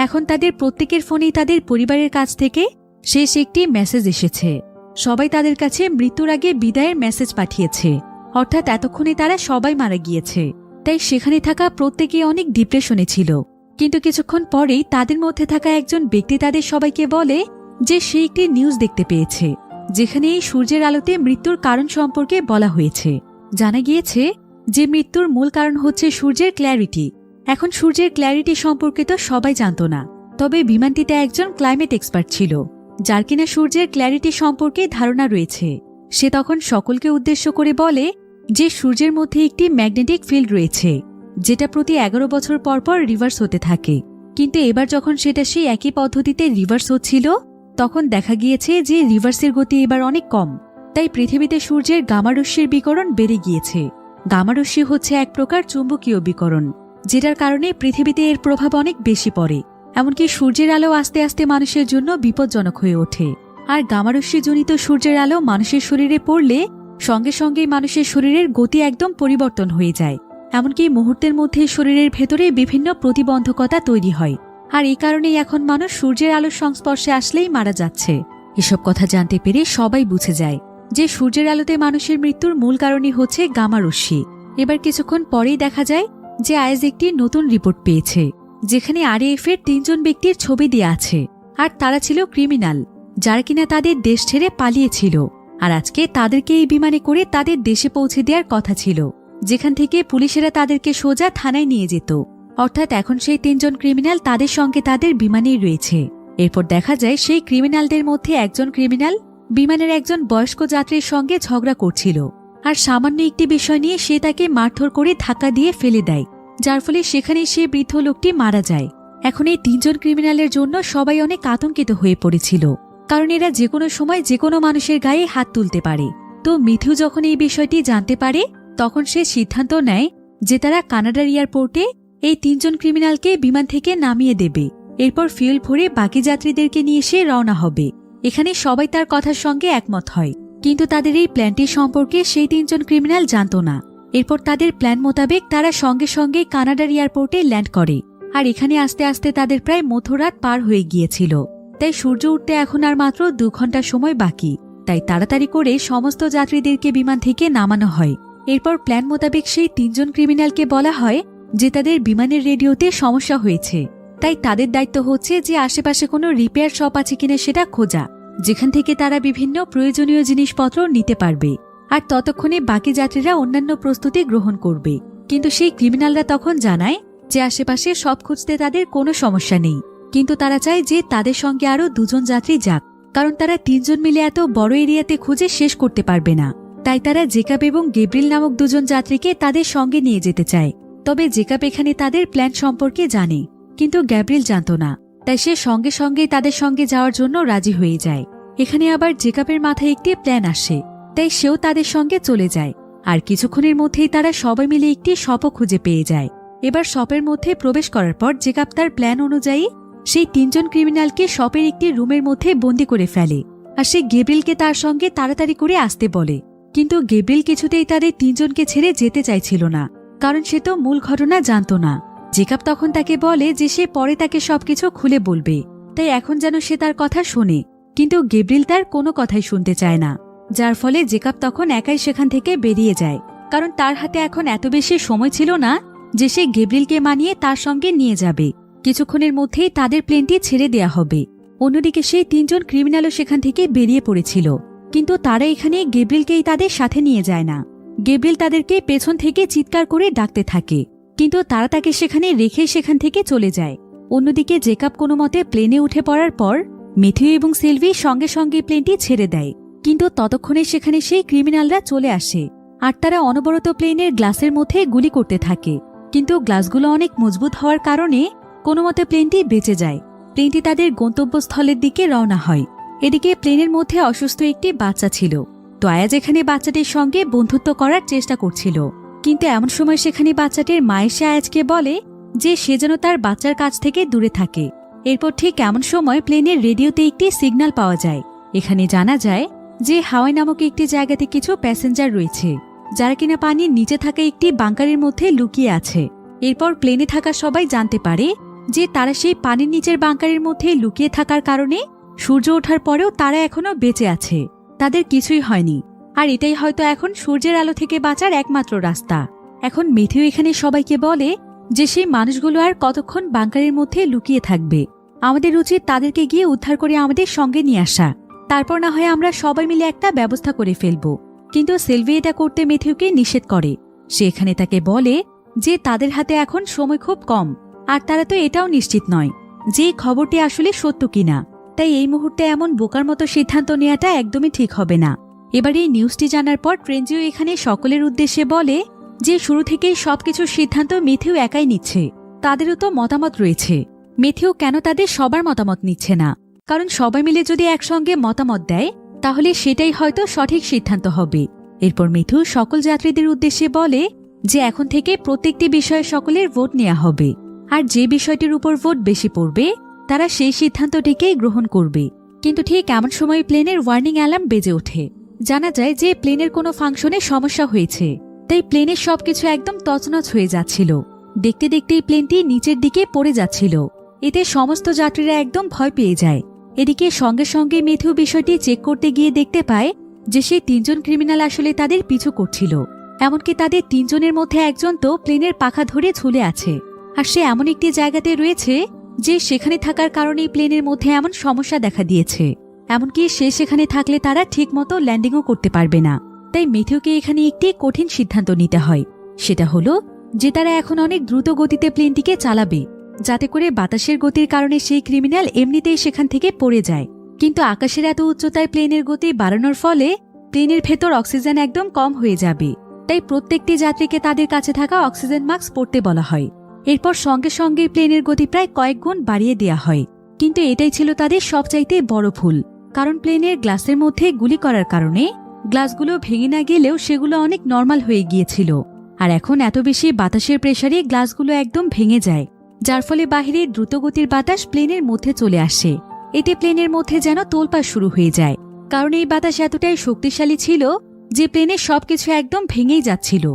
এখন তাদের প্রত্যেকের ফোনেই তাদের পরিবারের কাছ থেকে শেষ একটি মেসেজ এসেছে। সবাই তাদের কাছে মৃত্যুর আগে বিদায়ের মেসেজ পাঠিয়েছে, অর্থাৎ এতক্ষণে তারা সবাই মারা গিয়েছে। তাই সেখানে থাকা প্রত্যেকে অনেক ডিপ্রেশনে ছিল। কিন্তু কিছুক্ষণ পরেই তাদের মধ্যে থাকা একজন ব্যক্তি তাদের সবাইকে বলে যে সে একটি নিউজ দেখতে পেয়েছে যেখানে এই সূর্যের আলোতে মৃত্যুর কারণ সম্পর্কে বলা হয়েছে। জানা গিয়েছে যে মৃত্যুর মূল কারণ হচ্ছে সূর্যের ক্ল্যারিটি। এখন সূর্যের ক্ল্যারিটি সম্পর্কে তো সবাই জানত না, তবে বিমানটিতে একজন ক্লাইমেট এক্সপার্ট ছিল যার কিনা সূর্যের ক্ল্যারিটি সম্পর্কে ধারণা রয়েছে। সে তখন সকলকে উদ্দেশ্য করে বলে যে সূর্যের মধ্যে একটি ম্যাগনেটিক ফিল্ড রয়েছে যেটা প্রতি 11 বছর পর পর রিভার্স হতে থাকে। কিন্তু এবার যখন সেটা সেই একই পদ্ধতিতে রিভার্স হচ্ছিল তখন দেখা গিয়েছে যে রিভার্সের গতি এবার অনেক কম। তাই পৃথিবীতে সূর্যের গামারশ্মির বিকরণ বেড়ে গিয়েছে। গামারশ্মি হচ্ছে এক প্রকার চুম্বকীয় বিকরণ, যেটার কারণে পৃথিবীতে এর প্রভাব অনেক বেশি পড়ে। এমনকি সূর্যের আলো আস্তে আস্তে মানুষের জন্য বিপজ্জনক হয়ে ওঠে। আর গামারশ্মিজনিত সূর্যের আলো মানুষের শরীরে পড়লে সঙ্গে সঙ্গেই মানুষের শরীরের গতি একদম পরিবর্তন হয়ে যায়। এমনকি মুহূর্তের মধ্যে শরীরের ভেতরে বিভিন্ন প্রতিবন্ধকতা তৈরি হয়। আর এই কারণেই এখন মানুষ সূর্যের আলোর সংস্পর্শে আসলেই মারা যাচ্ছে। এসব কথা জানতে পেরে সবাই বুঝে যায় যে সূর্যের আলোতে মানুষের মৃত্যুর মূল কারণই হচ্ছে গামারশ্মি। এবার কিছুক্ষণ পরেই দেখা যায় যে আইএস একটি নতুন রিপোর্ট পেয়েছে, যেখানে RAF এর 3 জন ব্যক্তির ছবি দেওয়া আছে। আর তারা ছিল ক্রিমিনাল, যারা কিনা তাদের দেশ ছেড়ে পালিয়েছিল। আর আজকে তাদেরকে এই বিমানে করে তাদের দেশে পৌঁছে দেওয়ার কথা ছিল, যেখান থেকে পুলিশেরা তাদেরকে সোজা থানায় নিয়ে যেত। অর্থাৎ এখন সেই 3 জন ক্রিমিনাল তাদের সঙ্গে তাদের বিমানেই রয়েছে। এরপর দেখা যায় সেই ক্রিমিনালদের মধ্যে একজন ক্রিমিনাল বিমানের একজন বয়স্ক যাত্রীর সঙ্গে ঝগড়া করছিল। আর সামান্য একটি বিষয় নিয়ে সে তাকে মারধর করে ধাক্কা দিয়ে ফেলে দেয়, যার ফলে সেখানে সে বৃদ্ধ লোকটি মারা যায়। এখন এই 3 জন ক্রিমিনালের জন্য সবাই অনেক আতঙ্কিত হয়ে পড়েছিল, কারণ এরা যে কোনো সময় যে কোনো মানুষের গায়ে হাত তুলতে পারে। তো মিথু যখন এই বিষয়টি জানতে পারে তখন সে সিদ্ধান্ত নেয় যে তারা কানাডার এয়ারপোর্টে এই 3 জন ক্রিমিনালকে বিমান থেকে নামিয়ে দেবে। এরপর ফিউল ভরে বাকি যাত্রীদেরকে নিয়ে সে রওনা হবে। এখানে সবাই তার কথার সঙ্গে একমত হয়, কিন্তু তাদের এই প্ল্যানটি সম্পর্কে সেই 3 জন ক্রিমিনাল জানত না। এরপর তাদের প্ল্যান মোতাবেক তারা সঙ্গে সঙ্গে কানাডার এয়ারপোর্টে ল্যান্ড করে। আর এখানে আস্তে আস্তে তাদের প্রায় মধ্যরাত পার হয়ে গিয়েছিল। তাই সূর্য উঠতে এখন আর মাত্র 2 ঘন্টা সময় বাকি। তাই তাড়াতাড়ি করে সমস্ত যাত্রীদেরকে বিমান থেকে নামানো হয়। এরপর প্ল্যান মোতাবেক সেই 3 জন ক্রিমিনালকে বলা হয় যে তাদের বিমানের রেডিওতে সমস্যা হয়েছে। তাই তাদের দায়িত্ব হচ্ছে যে আশেপাশে কোনো রিপেয়ার শপ আছে কিনা সেটা খোঁজা, যেখান থেকে তারা বিভিন্ন প্রয়োজনীয় জিনিসপত্র নিতে পারবে। আর ততক্ষণে বাকি যাত্রীরা অন্যান্য প্রস্তুতি গ্রহণ করবে। কিন্তু সেই ক্রিমিনালরা তখন জানায় যে আশেপাশে সব খুঁজতে তাদের কোনো সমস্যা নেই, কিন্তু তারা চায় যে তাদের সঙ্গে আরও 2 জন যাত্রী যাক, কারণ তারা 3 জন মিলে এত বড় এরিয়াতে খুঁজে শেষ করতে পারবে না। তাই তারা জেকাব এবং গেব্রিল নামক 2 জন যাত্রীকে তাদের সঙ্গে নিয়ে যেতে চায়। তবে জেকাব এখানে তাদের প্ল্যান সম্পর্কে জানে, কিন্তু গ্যাব্রিল জানত না। তাই সে সঙ্গে সঙ্গেই তাদের সঙ্গে যাওয়ার জন্য রাজি হয়ে যায়। এখানে আবার জেকাবের মাথায় একটি প্ল্যান আসে, তাই সেও তাদের সঙ্গে চলে যায়। আর কিছুক্ষণের মধ্যেই তারা সবাই মিলে একটি শপও খুঁজে পেয়ে যায়। এবার শপের মধ্যে প্রবেশ করার পর জেকাব তার প্ল্যান অনুযায়ী সেই 3 জন ক্রিমিনালকে শপের একটি রুমের মধ্যে বন্দী করে ফেলে। আর সে গেব্রিলকে তার সঙ্গে তাড়াতাড়ি করে আসতে বলে। কিন্তু গেব্রিল কিছুতেই তাদের 3 জনকে ছেড়ে যেতে চাইছিল না, কারণ সে তো মূল ঘটনা জানত না। জেকাব তখন তাকে বলে যে সে পরে তাকে সবকিছু খুলে বলবে, তাই এখন যেন সে তার কথা শোনে। কিন্তু গেব্রিল তার কোনো কথাই শুনতে চায় না, যার ফলে জেকাব তখন একাই সেখান থেকে বেরিয়ে যায়, কারণ তার হাতে এখন এত বেশি সময় ছিল না যে সে গেব্রিলকে মানিয়ে তার সঙ্গে নিয়ে যাবে। কিছুক্ষণের মধ্যেই তাদের প্লেনটি ছেড়ে দেয়া হবে। অন্যদিকে সেই 3 জন ক্রিমিনালও সেখান থেকে বেরিয়ে পড়েছিল, কিন্তু তারা এখানে গেব্রিলকেই তাদের সাথে নিয়ে যায় না। গেব্রিল তাদেরকে পেছন থেকে চিৎকার করে ডাকতে থাকে, কিন্তু তারা তাকে সেখানে রেখে সেখান থেকে চলে যায়। অন্যদিকে জেকাব কোনো মতে প্লেনে উঠে পড়ার পর মেথিউ এবং সিলভি সঙ্গে সঙ্গে প্লেনটি ছেড়ে দেয়। কিন্তু ততক্ষণে সেখানে সেই ক্রিমিনালরা চলে আসে, আর তারা অনবরত প্লেনের গ্লাসের মধ্যে গুলি করতে থাকে। কিন্তু গ্লাসগুলো অনেক মজবুত হওয়ার কারণে কোনো মতে প্লেনটি বেঁচে যায়। প্লেনটি তাদের গন্তব্যস্থলের দিকে রওনা হয়। এদিকে প্লেনের মধ্যে অসুস্থ একটি বাচ্চা ছিল। তো আয়াজ এখানে বাচ্চাটির সঙ্গে বন্ধুত্ব করার চেষ্টা করছিল, কিন্তু এমন সময় সেখানে বাচ্চাটির মা এসে আয়াজকে বলে যে সে যেন তার বাচ্চার কাছ থেকে দূরে থাকে। এরপর ঠিক এমন সময় প্লেনের রেডিওতে একটি সিগন্যাল পাওয়া যায়। এখানে জানা যায় যে হাওয়াই নামক একটি জায়গাতে কিছু প্যাসেঞ্জার রয়েছে, যারা কিনা পানির নিচে থাকা একটি বাংকারের মধ্যে লুকিয়ে আছে। এরপর প্লেনে থাকা সবাই জানতে পারে যে তারা সেই পানির নিচের বাংকারের মধ্যে লুকিয়ে থাকার কারণে সূর্য ওঠার পরেও তারা এখনো বেঁচে আছে, তাদের কিছুই হয়নি। আর এটাই হয়তো এখন সূর্যের আলো থেকে বাঁচার একমাত্র রাস্তা। এখন মেথিউ এখানে সবাইকে বলে যে সেই মানুষগুলো আর কতক্ষণ বাংকারের মধ্যে লুকিয়ে থাকবে, আমাদের উচিত তাদেরকে গিয়ে উদ্ধার করে আমাদের সঙ্গে নিয়ে আসা, তারপর না হয় আমরা সবাই মিলে একটা ব্যবস্থা করে ফেলব। কিন্তু সিলভি এটা করতে মেথিউকে নিষেধ করে। সে এখানে তাকে বলে যে তাদের হাতে এখন সময় খুব কম, আর তারা তো এটাও নিশ্চিত নয় যে খবরটি আসলে সত্য কিনা। তাই এই মুহূর্তে এমন বোকার মতো সিদ্ধান্ত নেওয়াটা একদমই ঠিক হবে না। এবার এই নিউজটি জানার পর ট্রেনজিও এখানে সকলের উদ্দেশ্যে বলে যে শুরু থেকেই সবকিছুর সিদ্ধান্ত মেথিউ একাই নিচ্ছে, তাদেরও তো মতামত রয়েছে। মেথিউ কেন তাদের সবার মতামত নিচ্ছে না, কারণ সবাই মিলে যদি একসঙ্গে মতামত দেয় তাহলে সেটাই হয়তো সঠিক সিদ্ধান্ত হবে। এরপর মেথিউ সকল যাত্রীদের উদ্দেশ্যে বলে যে এখন থেকে প্রত্যেকটি বিষয়ে সকলের ভোট নেওয়া হবে, আর যে বিষয়টির উপর ভোট বেশি পড়বে তারা সেই সিদ্ধান্তটিকেই গ্রহণ করবে। কিন্তু ঠিক এমন সময় প্লেনের ওয়ার্নিং অ্যালার্ম বেজে ওঠে। জানা যায় যে প্লেনের কোনো ফাংশনে সমস্যা হয়েছে, তাই প্লেনের সবকিছু একদম তছনছ হয়ে যাচ্ছিল। দেখতে দেখতেই প্লেনটি নিচের দিকে পড়ে যাচ্ছিল। এতে সমস্ত যাত্রীরা একদম ভয় পেয়ে যায়। এদিকে সঙ্গে সঙ্গে মেথিউ বিষয়টি চেক করতে গিয়ে দেখতে পায় যে সেই 3 জন ক্রিমিনাল আসলে তাদের পিছু করছিল। এমনকি তাদের 3 জনের মধ্যে একজন তো প্লেনের পাখা ধরে ঝুলে আছে, আর সে এমন একটি জায়গাতে রয়েছে যে সেখানে থাকার কারণেই প্লেনের মধ্যে এমন সমস্যা দেখা দিয়েছে। এমনকি সে সেখানে থাকলে তারা ঠিকমতো ল্যান্ডিংও করতে পারবে না। তাই মেথিউকে এখানে একটি কঠিন সিদ্ধান্ত নিতে হয়। সেটা হলো যে তারা এখন অনেক দ্রুত গতিতে প্লেনটিকে চালাবে, যাতে করে বাতাসের গতির কারণে সেই ক্রিমিনাল এমনিতেই সেখান থেকে পড়ে যায়। কিন্তু আকাশের এত উচ্চতায় প্লেনের গতি বাড়ানোর ফলে প্লেনের ভেতর অক্সিজেন একদম কম হয়ে যাবে। তাই প্রত্যেকটি যাত্রীকে তাদের কাছে থাকা অক্সিজেন মাস্ক পরতে বলা হয়। এরপর সঙ্গে সঙ্গে প্লেনের গতি প্রায় কয়েক গুণ বাড়িয়ে দেয়া হয়। কিন্তু এটাই ছিল তাদের সবচাইতে বড় ভুল, কারণ প্লেনের গ্লাসের মধ্যে গুলি করার কারণে গ্লাসগুলো ভেঙে না গেলেও সেগুলো অনেক নর্মাল হয়ে গিয়েছিল। আর এখন এত বেশি বাতাসের প্রেসারে গ্লাসগুলো একদম ভেঙে যায়, যার ফলে বাহিরের দ্রুতগতির বাতাস প্লেনের মধ্যে চলে আসে। এতে প্লেনের মধ্যে যেন তোলপাড় শুরু হয়ে যায়, কারণ এই বাতাস এতটাই শক্তিশালী ছিল যে প্লেনের সবকিছু একদম ভেঙেই যাচ্ছিল।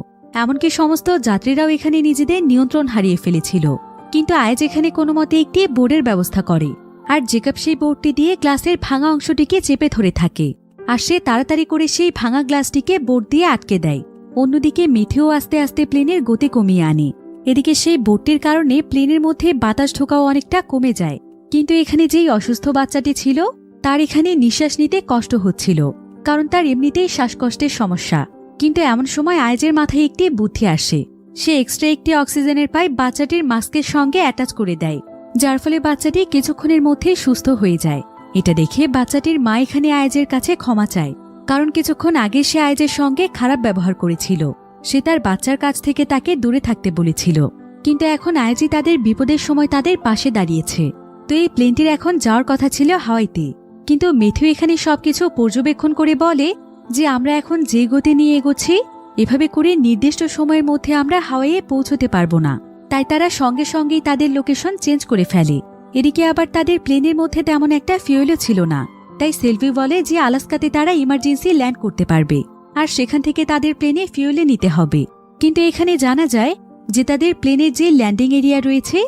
এমনকি সমস্ত যাত্রীরাও এখানে নিজেদের নিয়ন্ত্রণ হারিয়ে ফেলেছিল। কিন্তু আয়েজ এখানে কোনো মতে একটি বোর্ডের ব্যবস্থা করে, আর জেকব সেই বোর্ডটি দিয়ে গ্লাসের ভাঙা অংশটিকে চেপে ধরে থাকে, আর সে তাড়াতাড়ি করে সেই ভাঙা গ্লাসটিকে বোর্ড দিয়ে আটকে দেয়। অন্যদিকে মেথিউ আস্তে আস্তে প্লেনের গতি কমিয়ে আনে। এদিকে সেই বোর্ডটির কারণে প্লেনের মধ্যে বাতাস ঢোকাও অনেকটা কমে যায়। কিন্তু এখানে যেই অসুস্থ বাচ্চাটি ছিল তার এখানে নিঃশ্বাস নিতে কষ্ট হচ্ছিল, কারণ তার এমনিতেই শ্বাসকষ্টের সমস্যা। কিন্তু এমন সময় আয়েজের মাথায় একটি বুদ্ধি আসে। সে এক্সট্রা একটি অক্সিজেনের পাইপ বাচ্চাটির মাস্কের সঙ্গে অ্যাটাচ করে দেয়, যার ফলে বাচ্চাটি কিছুক্ষণের মধ্যেই সুস্থ হয়ে যায়। এটা দেখে বাচ্চাটির মা এখানে আয়েজের কাছে ক্ষমা চায়, কারণ কিছুক্ষণ আগে সে আয়েজের সঙ্গে খারাপ ব্যবহার করেছিল। সে তার বাচ্চার কাছ থেকে তাকে দূরে থাকতে বলেছিল, কিন্তু এখন আয়েজই তাদের বিপদের সময় তাদের পাশে দাঁড়িয়েছে। তো এই প্লেনটির এখন যাওয়ার কথা ছিল হাওয়াইতে, কিন্তু মেথিউ এখানে সবকিছু পর্যবেক্ষণ করে বলে যে আমরা এখন যে গতি নিয়ে এগোচ্ছি এভাবে করে নির্দিষ্ট সময়ের মধ্যে আমরা হাওয়াইয়ে পৌঁছতে পারবো না। তাই তারা সঙ্গে সঙ্গেই তাদের লোকেশন চেঞ্জ করে ফেলে। এদিকে আবার তাদের প্লেনের মধ্যে তেমন একটা ফিউয়েলও ছিল না, তাই সেলভি বলে যে আলাস্কাতে তারা ইমার্জেন্সি ল্যান্ড করতে পারবে, আর সেখান থেকে তাদের প্লেনে ফিউয়েলে নিতে হবে। কিন্তু এখানে জানা যায় যে তাদের প্লেনের যে ল্যান্ডিং এরিয়া রয়েছে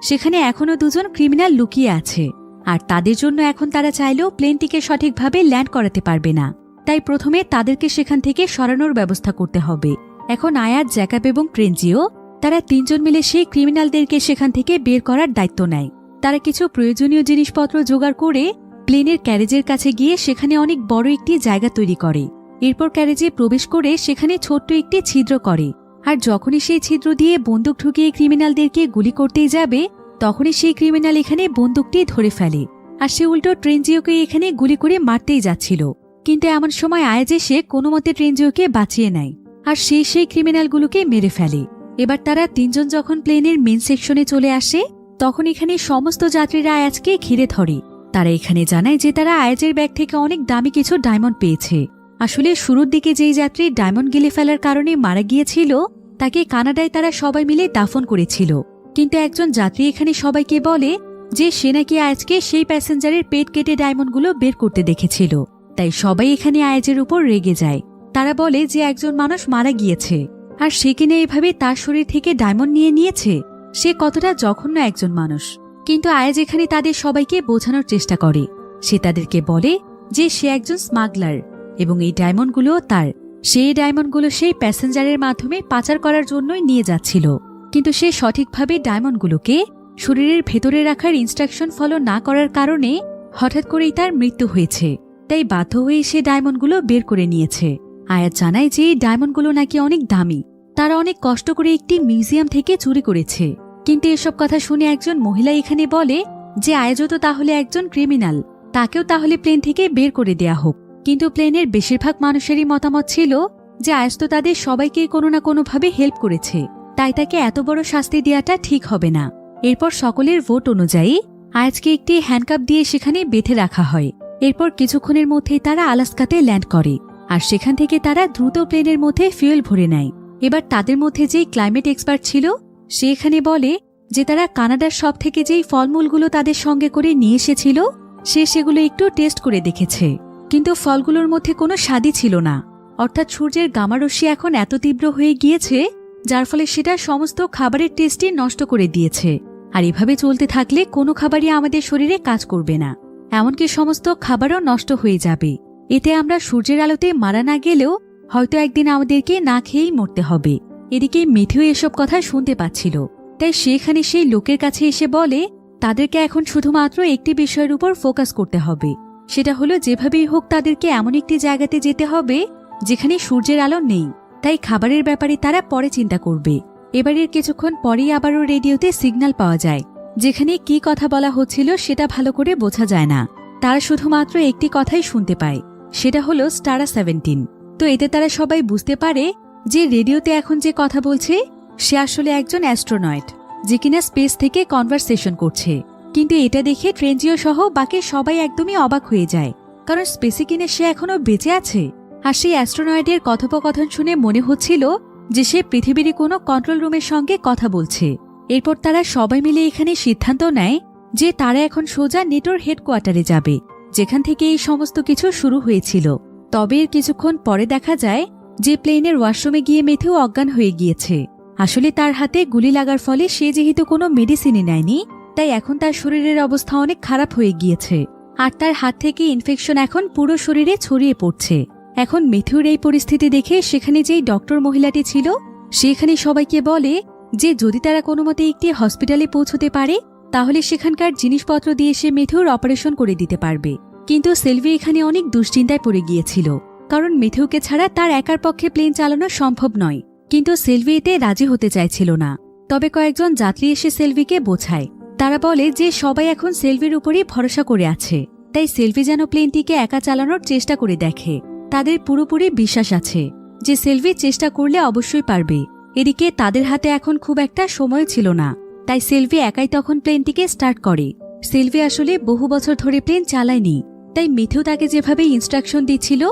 সেখানে এখনও 2 জন ক্রিমিনাল লুকিয়ে আছে, আর তাদের জন্য এখন তারা চাইলেও প্লেনটিকে সঠিকভাবে ল্যান্ড করাতে পারবে না। তাই প্রথমে তাদেরকে সেখান থেকে সরানোর ব্যবস্থা করতে হবে। এখন আয়াত, জ্যাকব এবং ট্রেনজিও তারা 3 জন মিলে সেই ক্রিমিনালদেরকে সেখান থেকে বের করার দায়িত্ব নেয়। তারা কিছু প্রয়োজনীয় জিনিসপত্র জোগাড় করে প্লেনের ক্যারেজের কাছে গিয়ে সেখানে অনেক বড় একটি জায়গা তৈরি করে। এরপর ক্যারেজে প্রবেশ করে সেখানে ছোট্ট একটি ছিদ্র করে, আর যখনই সেই ছিদ্র দিয়ে বন্দুক ঢুকিয়ে ক্রিমিনালদেরকে গুলি করতেই যাবে তখনই সেই ক্রিমিনাল এখানে বন্দুকটি ধরে ফেলে, আর সে উল্টো ট্রেনজিওকে এখানে গুলি করে মারতেই যাচ্ছিল। কিন্তু এমন সময় আয়েজ এসে কোনো মতে ট্রেনজিওকে বাঁচিয়ে নেয়, আর সেই ক্রিমিনালগুলোকে মেরে ফেলে। এবার তারা 3 জন যখন প্লেনের মেন সেকশনে চলে আসে তখন এখানে সমস্ত যাত্রীরা আয়াজকে ঘিরে ধরে। তারা এখানে জানায় যে তারা আয়াজের ব্যাগ থেকে অনেক দামি কিছু ডায়মন্ড পেয়েছে। আসলে শুরুর দিকে যেই যাত্রী ডায়মন্ড গিলে ফেলার কারণে মারা গিয়েছিল তাকে কানাডায় তারা সবাই মিলে দাফন করেছিল। কিন্তু একজন যাত্রী এখানে সবাইকে বলে যে সে নাকি আয়াজকে সেই প্যাসেঞ্জারের পেট কেটে ডায়মন্ডগুলো বের করতে দেখেছিল। তাই সবাই এখানে আয়াজের উপর রেগে যায়। তারা বলে যে একজন মানুষ মারা গিয়েছে, আর সে কিনা এভাবে তার শরীর থেকে ডায়মন্ড নিয়ে নিয়েছে, সে কতটা জঘন্য একজন মানুষ। কিন্তু আয়াজ এখানে তাদের সবাইকে বোঝানোর চেষ্টা করে। সে তাদেরকে বলে যে সে একজন স্মাগলার এবং এই ডায়মন্ডগুলোও তার। সেই ডায়মন্ডগুলো সেই প্যাসেঞ্জারের মাধ্যমে পাচার করার জন্যই নিয়ে যাচ্ছিল, কিন্তু সে সঠিকভাবে ডায়মন্ডগুলোকে শরীরের ভেতরে রাখার ইনস্ট্রাকশন ফলো না করার কারণে হঠাৎ করেই তার মৃত্যু হয়েছে। তাই বাধ্য হয়ে সে ডায়মন্ডগুলো বের করে নিয়েছে। আয়াত জানায় যে এই ডায়মন্ডগুলো নাকি অনেক দামি, তারা অনেক কষ্ট করে একটি মিউজিয়াম থেকে চুরি করেছে। কিন্তু এসব কথা শুনে একজন মহিলা এখানে বলে যে আয়াজও তো তাহলে একজন ক্রিমিনাল, তাকেও তাহলে প্লেন থেকে বের করে দেয়া হোক। কিন্তু প্লেনের বেশিরভাগ মানুষেরই মতামত ছিল যে আয়াজ তো তাদের সবাইকে কোনো না কোনোভাবে হেল্প করেছে, তাই তাকে এত বড় শাস্তি দেওয়াটা ঠিক হবে না। এরপর সকলের ভোট অনুযায়ী আয়াজকে একটি হ্যান্ডকাপ দিয়ে সেখানে বেঁধে রাখা হয়। এরপর কিছুক্ষণের মধ্যেই তারা আলাস্কাতে ল্যান্ড করে, আর সেখান থেকে তারা দ্রুত প্লেনের মধ্যে ফুয়েল ভরে নেয়। এবার তাদের মধ্যে যেই ক্লাইমেট এক্সপার্ট ছিল সে এখানে বলে যে তারা কানাডার সব থেকে যেই ফলমূলগুলো তাদের সঙ্গে করে নিয়ে এসেছিল সে সেগুলো একটু টেস্ট করে দেখেছে, কিন্তু ফলগুলোর মধ্যে কোনো স্বাদই ছিল না। অর্থাৎ সূর্যের গামারশ্মি এখন এত তীব্র হয়ে গিয়েছে যার ফলে সেটা সমস্ত খাবারের টেস্টই নষ্ট করে দিয়েছে। আর এভাবে চলতে থাকলে কোনো খাবারই আমাদের শরীরে কাজ করবে না, এমনকি সমস্ত খাবারও নষ্ট হয়ে যাবে। এতে আমরা সূর্যের আলোতে মারা না গেলেও হয়তো একদিন আমাদেরকে না খেয়েই মরতে হবে। এদিকে মিথিও এসব কথা শুনতে পাচ্ছিল, তাই সেখানে সেই লোকের কাছে এসে বলে তাদেরকে এখন শুধুমাত্র একটি বিষয়ের উপর ফোকাস করতে হবে, সেটা হলো যেভাবেই হোক তাদেরকে এমন একটি জায়গাতে যেতে হবে যেখানে সূর্যের আলো নেই। তাই খাবারের ব্যাপারে তারা পরে চিন্তা করবে। এবারের কিছুক্ষণ পরেই আবারও রেডিওতে সিগন্যাল পাওয়া যায়, যেখানে কি কথা বলা হচ্ছিল সেটা ভালো করে বোঝা যায় না। তারা শুধুমাত্র একটি কথাই শুনতে পায়, সেটা হলো স্টারা 17। তো এতে তারা সবাই বুঝতে পারে যে রেডিওতে এখন যে কথা বলছে সে আসলে একজন অ্যাস্ট্রোনয়েট, যে কিনা স্পেস থেকে কনভারসেশন করছে। কিন্তু এটা দেখে ট্রেনজিও সহ বাকি সবাই একদমই অবাক হয়ে যায়, কারণ স্পেসে কিনে সে এখনো বেঁচে আছে। আর সেই অ্যাস্ট্রোনয়েডের কথোপকথন শুনে মনে হচ্ছিল যে সে পৃথিবীর কোনো কন্ট্রোল রুমের সঙ্গে কথা বলছে। এরপর তারা সবাই মিলে এখানে সিদ্ধান্ত নেয় যে তারা এখন সোজা নেটোর হেডকোয়ার্টারে যাবে, যেখান থেকে এই সমস্ত কিছু শুরু হয়েছিল। তবে এর কিছুক্ষণ পরে দেখা যায় যে প্লেনের ওয়াশরুমে গিয়ে মেথিও অজ্ঞান হয়ে গিয়েছে। আসলে তার হাতে গুলি লাগার ফলে সে যেহেতু কোনো মেডিসিনই নেয়নি, তাই এখন তার শরীরের অবস্থা অনেক খারাপ হয়ে গিয়েছে, আর তার হাত থেকে ইনফেকশন এখন পুরো শরীরে ছড়িয়ে পড়ছে। এখন মেথিউর এই পরিস্থিতি দেখে সেখানে যেই ডক্টর মহিলাটি ছিল সেখানে সবাইকে বলে যে যদি তারা কোনো মতে একটি হসপিটালে পৌঁছতে পারে তাহলে সেখানকার জিনিসপত্র দিয়ে সে মেথিউর অপারেশন করে দিতে পারবে। কিন্তু সেলভি এখানে অনেক দুশ্চিন্তায় পড়ে গিয়েছিল, কারণ মেথিউকে ছাড়া তার একার পক্ষে প্লেন চালানো সম্ভব নয়। কিন্তু সেলভি এতে রাজি হতে চাইছিল না। তবে কয়েকজন যাত্রী এসে সেলভিকে বোঝায়। তারা বলে যে সবাই এখন সেলভির উপরই ভরসা করে আছে, তাই সেলভি যেন প্লেনটিকে একা চালানোর চেষ্টা করে দেখে। তাদের পুরোপুরি বিশ্বাস আছে যে সেলভি চেষ্টা করলে অবশ্যই পারবে। এদিকে তাদের হাতে এখন খুব একটা সময় ছিল না, তাই সেলভি একাই তখন প্লেনটিকে স্টার্ট করে। সেলভি আসলে বহু বছর ধরে প্লেন চালায়নি, তাই মেথিউ তাকে যেভাবে ইনস্ট্রাকশন দিচ্ছিল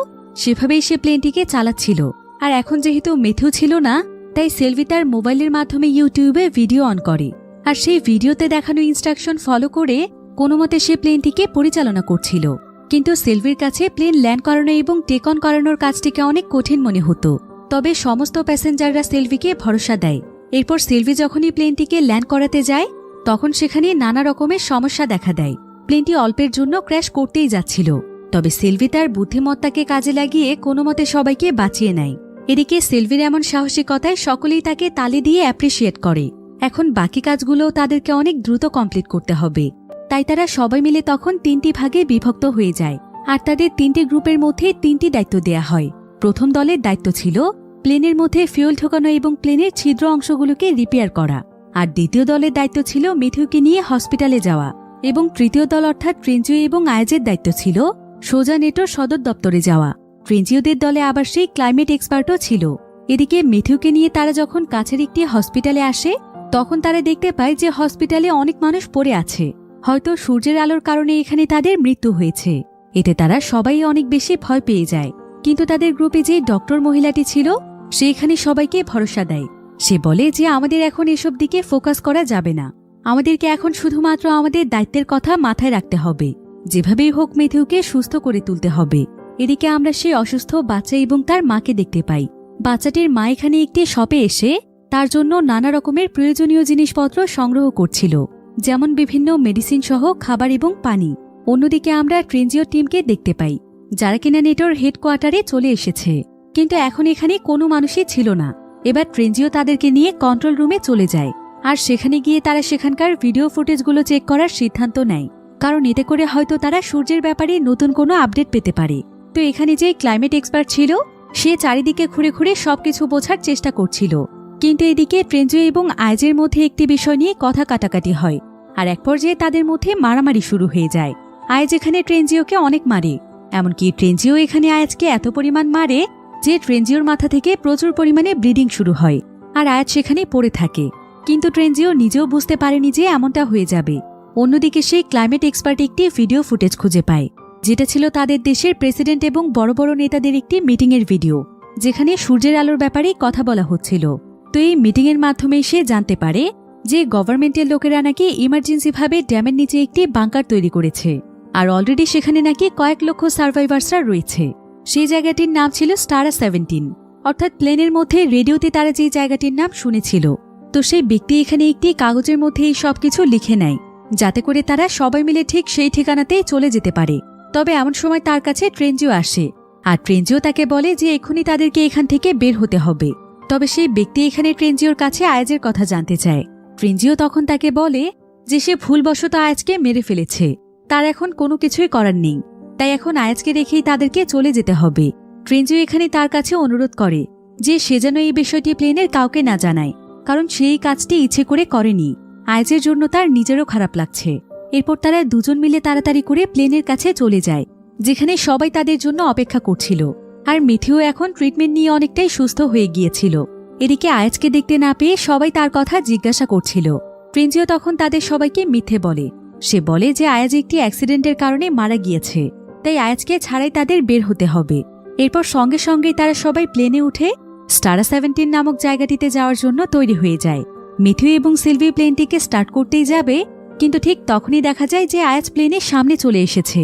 সেভাবেই সে প্লেনটিকে চালাচ্ছিল। আর এখন যেহেতু মেথিউ ছিল না, তাই সেলভি তার মোবাইলের মাধ্যমে ইউটিউবে ভিডিও অন করে, আর সেই ভিডিওতে দেখানো ইনস্ট্রাকশন ফলো করে কোনোমতে সে প্লেনটিকে পরিচালনা করছিল। কিন্তু সেলভির কাছে প্লেন ল্যান্ড করানো এবং টেক অন করানোর কাজটিকে অনেক কঠিন মনে হতো। তবে সমস্ত প্যাসেঞ্জাররা সেলভিকে ভরসা দেয়। এরপর সেলভি যখনই প্লেনটিকে ল্যান্ড করাতে যায় তখন সেখানে নানা রকমের সমস্যা দেখা দেয়। প্লেনটি অল্পের জন্য ক্র্যাশ করতেই যাচ্ছিল, তবে সেলভি তার বুদ্ধিমত্তাকে কাজে লাগিয়ে কোনোমতে সবাইকে বাঁচিয়ে নেয়। এদিকে সেলভির এমন সাহসিকতায় সকলেই তাকে তালি দিয়ে অ্যাপ্রিসিয়েট করে। এখন বাকি কাজগুলোও তাদেরকে অনেক দ্রুত কমপ্লিট করতে হবে, তাই তারা সবাই মিলে তখন 3টি ভাগে বিভক্ত হয়ে যায়। আর তাদের 3টি গ্রুপের মধ্যে 3টি দায়িত্ব দেয়া হয়। প্রথম দলের দায়িত্ব ছিল প্লেনের মধ্যে ফুয়েল ঢোকানো এবং প্লেনের ছিদ্র অংশগুলোকে রিপেয়ার করা। আর দ্বিতীয় দলের দায়িত্ব ছিল মেথিউকে নিয়ে হসপিটালে যাওয়া। এবং তৃতীয় দল অর্থাৎ ট্রেনজিও এবং আয়াজের দায়িত্ব ছিল সোজা নেটোর সদর দপ্তরে যাওয়া। ট্রেনজিওদের দলে আবার সেই ক্লাইমেট এক্সপার্টও ছিল। এদিকে মেথিউকে নিয়ে তারা যখন কাছের একটি হসপিটালে আসে তখন তারা দেখতে পায় যে হসপিটালে অনেক মানুষ পড়ে আছে। হয়তো সূর্যের আলোর কারণে এখানে তাদের মৃত্যু হয়েছে। এতে তারা সবাই অনেক বেশি ভয় পেয়ে যায়। কিন্তু তাদের গ্রুপে যে ডক্টর মহিলাটি ছিল সে এখানে সবাইকে ভরসা দেয়। সে বলে যে আমাদের এখন এসব দিকে ফোকাস করা যাবে না, আমাদেরকে এখন শুধুমাত্র আমাদের দায়িত্বের কথা মাথায় রাখতে হবে। যেভাবেই হোক মেথিউকে সুস্থ করে তুলতে হবে। এদিকে আমরা সেই অসুস্থ বাচ্চা এবং তার মাকে দেখতে পাই। বাচ্চাটির মা এখানে একটি শপে এসে তার জন্য নানা রকমের প্রয়োজনীয় জিনিসপত্র সংগ্রহ করছিল, যেমন বিভিন্ন মেডিসিন সহ খাবার এবং পানি। অন্যদিকে আমরা ট্রেনজিও টিমকে দেখতে পাই যারা কিনা নেটোর হেডকোয়ার্টারে চলে এসেছে, কিন্তু এখন এখানে কোনো মানুষই ছিল না। এবার ট্রেনজিও তাদেরকে নিয়ে কন্ট্রোল রুমে চলে যায়, আর সেখানে গিয়ে তারা সেখানকার ভিডিও ফুটেজগুলো চেক করার সিদ্ধান্ত নেয়, কারণ এতে করে হয়তো তারা সূর্যের ব্যাপারে নতুন কোনো আপডেট পেতে পারে। তো এখানে যে ক্লাইমেট এক্সপার্ট ছিল সে চারিদিকে ঘুরে ঘুরে সবকিছু বোঝার চেষ্টা করছিল। কিন্তু এদিকে ট্রেনজিও এবং আয়াজের মধ্যে একটি বিষয় নিয়ে কথা কাটাকাটি হয়, আর এক পর্যায়ে তাদের মধ্যে মারামারি শুরু হয়ে যায়। আয়াজ এখানে ট্রেনজিওকে অনেক মারে, এমনকি ট্রেনজিও এখানে আয়াজকে এত পরিমাণ মারে যে ট্রেনজিওর মাথা থেকে প্রচুর পরিমাণে ব্লিডিং শুরু হয়, আর আয়াজ সেখানে পড়ে থাকে। কিন্তু ট্রেনজিও নিজেও বুঝতে পারেনি যে এমনটা হয়ে যাবে। অন্যদিকে সেই ক্লাইমেট এক্সপার্ট একটি ভিডিও ফুটেজ খুঁজে পায়, যেটা ছিল তাদের দেশের প্রেসিডেন্ট এবং বড় বড় নেতাদের একটি মিটিংয়ের ভিডিও, যেখানে সূর্যের আলোর ব্যাপারে কথা বলা হচ্ছিল। তো এই মিটিংয়ের মাধ্যমে সে জানতে পারে যে গভর্নমেন্টের লোকেরা নাকি ইমার্জেন্সিভাবে ড্যামের নিচে একটি বাংকার তৈরি করেছে, আর অলরেডি সেখানে নাকি কয়েক লক্ষ সার্ভাইভার্সরা রয়েছে। সেই জায়গাটির নাম ছিল স্টারা 17, অর্থাৎ প্লেনের মধ্যে রেডিওতে তারা যে জায়গাটির নাম শুনেছিল। তো সেই ব্যক্তি এখানে একটি কাগজের মধ্যে এই সবকিছু লিখে নেয়, যাতে করে তারা সবাই মিলে ঠিক সেই ঠিকানাতেই চলে যেতে পারে। তবে এমন সময় তার কাছে ট্রেনজিও আসে, আর ট্রেনজিও তাকে বলে যে এখনই তাদেরকে এখান থেকে বের হতে হবে। তবে সেই ব্যক্তি এখানে ট্রেনজিওর কাছে আয়াজের কথা জানতে চায়। ট্রেনজিও তখন তাকে বলে যে সে ভুলবশত আয়াজকে মেরে ফেলেছে, তার এখন কোনো কিছুই করার নেই, তাই এখন আয়াজকে রেখেই তাদেরকে চলে যেতে হবে। ট্রেনজিও এখানে তার কাছে অনুরোধ করে যে সে যেন এই বিষয়টি প্লেনের কাউকে না জানায়, কারণ সেই কাজটি ইচ্ছে করে করেনি। আয়াজের জন্য তার নিজেরও খারাপ লাগছে। এরপর তারা দুজন মিলে তাড়াতাড়ি করে প্লেনের কাছে চলে যায়, যেখানে সবাই তাদের জন্য অপেক্ষা করছিল। আর মিথিও এখন ট্রিটমেন্ট নিয়ে অনেকটাই সুস্থ হয়ে গিয়েছিল। এদিকে আয়াজকে দেখতে না পেয়ে সবাই তার কথা জিজ্ঞাসা করছিল। ট্রেনজিও তখন তাদের সবাইকে মিথ্যে বলে। সে বলে যে আয়াজ একটি অ্যাক্সিডেন্টের কারণে মারা গিয়েছে, তাই আয়াজকে ছাড়াই তাদের বের হতে হবে। এরপর সঙ্গে সঙ্গেই তারা সবাই প্লেনে উঠে স্টারা 17 নামক জায়গাটিতে যাওয়ার জন্য তৈরি হয়ে যায়। মিথিও এবং সিলভি প্লেনটিকে স্টার্ট করতেই যাবে, কিন্তু ঠিক তখনই দেখা যায় যে আয়াজ প্লেনের সামনে চলে এসেছে,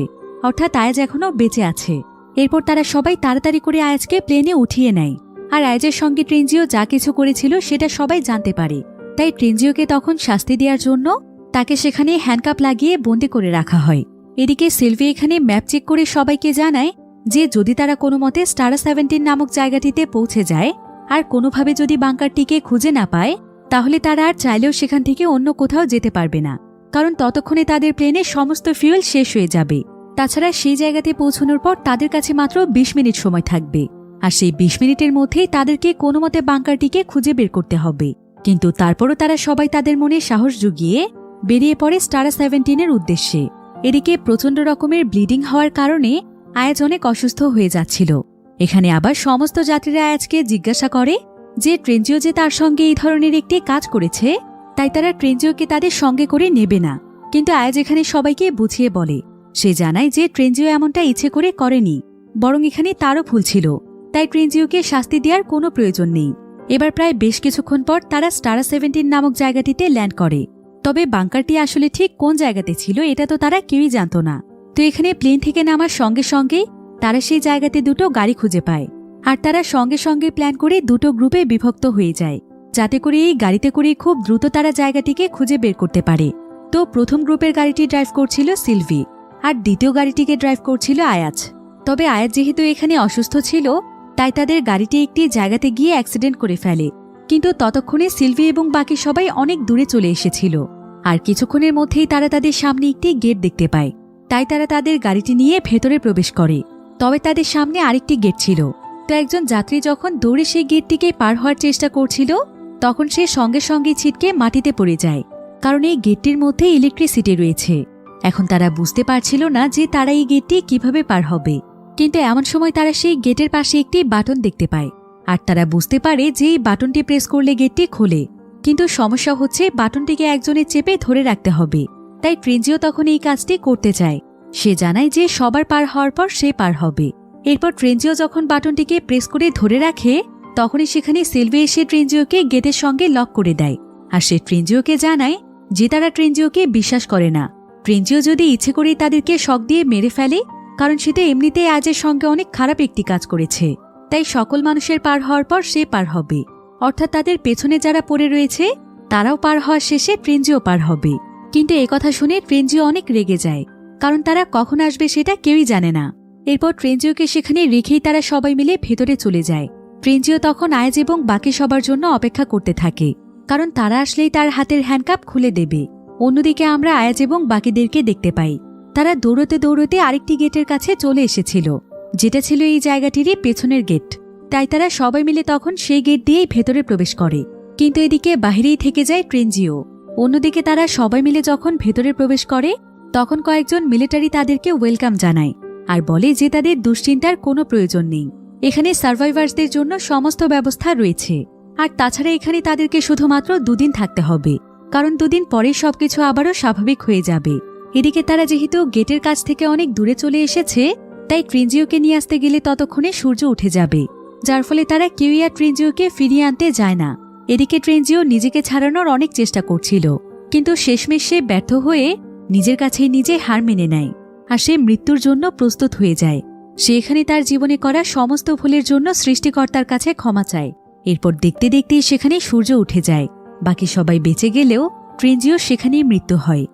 অর্থাৎ আয়াজ এখনও বেঁচে আছে। এরপর তারা সবাই তাড়াতাড়ি করে আয়াজকে প্লেনে উঠিয়ে নেয়। আর আয়াজের সঙ্গে ট্রেনজিও যা কিছু করেছিল সেটা সবাই জানতে পারে, তাই ট্রেনজিওকে তখন শাস্তি দেওয়ার জন্য তাকে সেখানে হ্যান্ডকাপ লাগিয়ে বন্দি করে রাখা হয়। এদিকে সিলভি এখানে ম্যাপ চেক করে সবাইকে জানায় যে যদি তারা কোনো মতে স্টারা 17 নামক জায়গাটিতে পৌঁছে যায় আর কোনোভাবে যদি বাংকারটিকে খুঁজে না পায়, তাহলে তারা আর চাইলেও সেখান থেকে অন্য কোথাও যেতে পারবে না, কারণ ততক্ষণে তাদের প্লেনের সমস্ত ফিউয়েল শেষ হয়ে যাবে। তাছাড়া সেই জায়গাতে পৌঁছানোর পর তাদের কাছে মাত্র 20 মিনিট সময় থাকবে, আর সেই 20 মিনিটের মধ্যেই তাদেরকে কোনো মতে বাংকারটিকে খুঁজে বের করতে হবে। কিন্তু তারপরও তারা সবাই তাদের মনে সাহস জুগিয়ে বেরিয়ে পড়ে স্টারা 17-এর উদ্দেশ্যে। এদিকে প্রচণ্ড রকমের ব্লিডিং হওয়ার কারণে আয়াজ অনেক অসুস্থ হয়ে যাচ্ছিল। এখানে আবার সমস্ত যাত্রীরা আয়াজকে জিজ্ঞাসা করে যে ট্রেনজিও যে তার সঙ্গে এই ধরনের একটি কাজ করেছে, তাই তারা ট্রেনজিওকে তাদের সঙ্গে করে নেবে না। কিন্তু আয়াজ এখানে সবাইকে বুঝিয়ে বলে, সে জানায় যে ট্রেনজিও এমনটা ইচ্ছে করে করেনি, বরং এখানে তারও ভুল ছিল, তাই ট্রেনজিওকে শাস্তি দেওয়ার কোনো প্রয়োজন নেই। এবার প্রায় বেশ কিছুক্ষণ পর তারা স্টারা 17 নামক জায়গাটিতে ল্যান্ড করে। তবে বাংকারটি আসলে ঠিক কোন জায়গাতে ছিল এটা তো তারা কেউই জানত না। তো এখানে প্লেন থেকে নামার সঙ্গে সঙ্গেই তারা সেই জায়গাতে দুটো গাড়ি খুঁজে পায়, আর তারা সঙ্গে সঙ্গে প্ল্যান করে দুটো গ্রুপে বিভক্ত হয়ে যায়, যাতে করে এই গাড়িতে করে খুব দ্রুত তারা জায়গাটিকে খুঁজে বের করতে পারে। তো প্রথম গ্রুপের গাড়িটি ড্রাইভ করছিল সিলভি, আর দ্বিতীয় গাড়িটিকে ড্রাইভ করছিল আয়াজ। তবে আয়াজ যেহেতু এখানে অসুস্থ ছিল, তাই তাদের গাড়িটি একটি জায়গাতে গিয়ে অ্যাক্সিডেন্ট করে ফেলে। কিন্তু ততক্ষণে সিলভি এবং বাকি সবাই অনেক দূরে চলে এসেছিল, আর কিছুক্ষণের মধ্যেই তারা তাদের সামনে একটি গেট দেখতে পায়। তাই তারা তাদের গাড়িটি নিয়ে ভেতরে প্রবেশ করে। তবে তাদের সামনে আরেকটি গেট ছিল। তো একজন যাত্রী যখন দৌড়ে সেই গেটটিকে পার হওয়ার চেষ্টা করছিল, তখন সে সঙ্গে সঙ্গে ছিটকে মাটিতে পড়ে যায়, কারণ এই গেটটির মধ্যে ইলেকট্রিসিটি রয়েছে। এখন তারা বুঝতে পারছিল না যে তারা এই গেটটি কিভাবে পার হবে। কিন্তু এমন সময় তারা সেই গেটের পাশে একটি বাটন দেখতে পায়, আর তারা বুঝতে পারে যে এই বাটনটি প্রেস করলে গেটটি খোলে। কিন্তু সমস্যা হচ্ছে বাটনটিকে একজনের চেপে ধরে রাখতে হবে। তাই ট্রেনজিও তখন এই কাজটি করতে চায়। সে জানায় যে সবার পার হওয়ার পর সে পার হবে। এরপর ট্রেনজিও যখন বাটনটিকে প্রেস করে ধরে রাখে, তখনই সেখানে সিলভি এসে ট্রেনজিওকে গেটের সঙ্গে লক করে দেয়। আর সে ট্রেনজিওকে জানায় যে তারা ট্রেনজিওকে বিশ্বাস করে না। ট্রেনজিও যদি ইচ্ছে করেই তাদেরকে শক দিয়ে মেরে ফেলে, কারণ সে তো এমনিতেই আজের সঙ্গে অনেক খারাপ একটি কাজ করেছে, তাই সকল মানুষের পার হওয়ার পর সে পার হবে, অর্থাৎ তাদের পেছনে যারা পড়ে রয়েছে তারাও পার হওয়ার শেষে ট্রেনজিও পার হবে। কিন্তু একথা শুনে ট্রেনজিও অনেক রেগে যায়, কারণ তারা কখন আসবে সেটা কেউই জানে না। এরপর ট্রেনজিওকে সেখানে রেখেই তারা সবাই মিলে ভেতরে চলে যায়। ট্রেনজিও তখন আয়াজ এবং বাকি সবার জন্য অপেক্ষা করতে থাকে, কারণ তারা আসলেই তার হাতের হ্যান্ডকাপ খুলে দেবে। অন্যদিকে আমরা আয়াজ এবং বাকিদেরকে দেখতে পাই তারা দৌড়তে দৌড়তে আরেকটি গেটের কাছে চলে এসেছিল, যেটা ছিল এই জায়গাটিরই পেছনের গেট। তাই তারা সবাই মিলে তখন সেই গেট দিয়েই ভেতরে প্রবেশ করে। কিন্তু এদিকে বাহিরেই থেকে যায় ট্রেনজিও। অন্যদিকে তারা সবাই মিলে যখন ভেতরে প্রবেশ করে, তখন কয়েকজন মিলিটারি তাদেরকে ওয়েলকাম জানায় আর বলে যে তাদের দুশ্চিন্তার কোনো প্রয়োজন নেই, এখানে সার্ভাইভার্সদের জন্য সমস্ত ব্যবস্থা রয়েছে। আর তাছাড়া এখানে তাদেরকে শুধুমাত্র 2 দিন থাকতে হবে, কারণ 2 দিন পরে সবকিছু আবারও স্বাভাবিক হয়ে যাবে। এদিকে তারা যেহেতু গেটের কাছ থেকে অনেক দূরে চলে এসেছে, তাই ট্রেনজিওকে নিয়ে আসতে গেলে ততক্ষণে সূর্য উঠে যাবে, যার ফলে তারা কেউই আর ট্রেনজিওকে ফিরিয়ে আনতে যায় না। এদিকে ট্রেনজিও নিজেকে ছাড়ানোর অনেক চেষ্টা করছিল, কিন্তু শেষমেশ সে ব্যর্থ হয়ে নিজের কাছেই নিজে হার মেনে নেয়, আর সে মৃত্যুর জন্য প্রস্তুত হয়ে যায়। সে এখানে তার জীবনে করা সমস্ত ভুলের জন্য সৃষ্টিকর্তার কাছে ক্ষমা চায়। এরপর দেখতে দেখতে সেখানে সূর্য উঠে যায়। বাকি সবাই বেঁচে গেলেও ট্রেনজিও সেখানেই মৃত্যু হয়।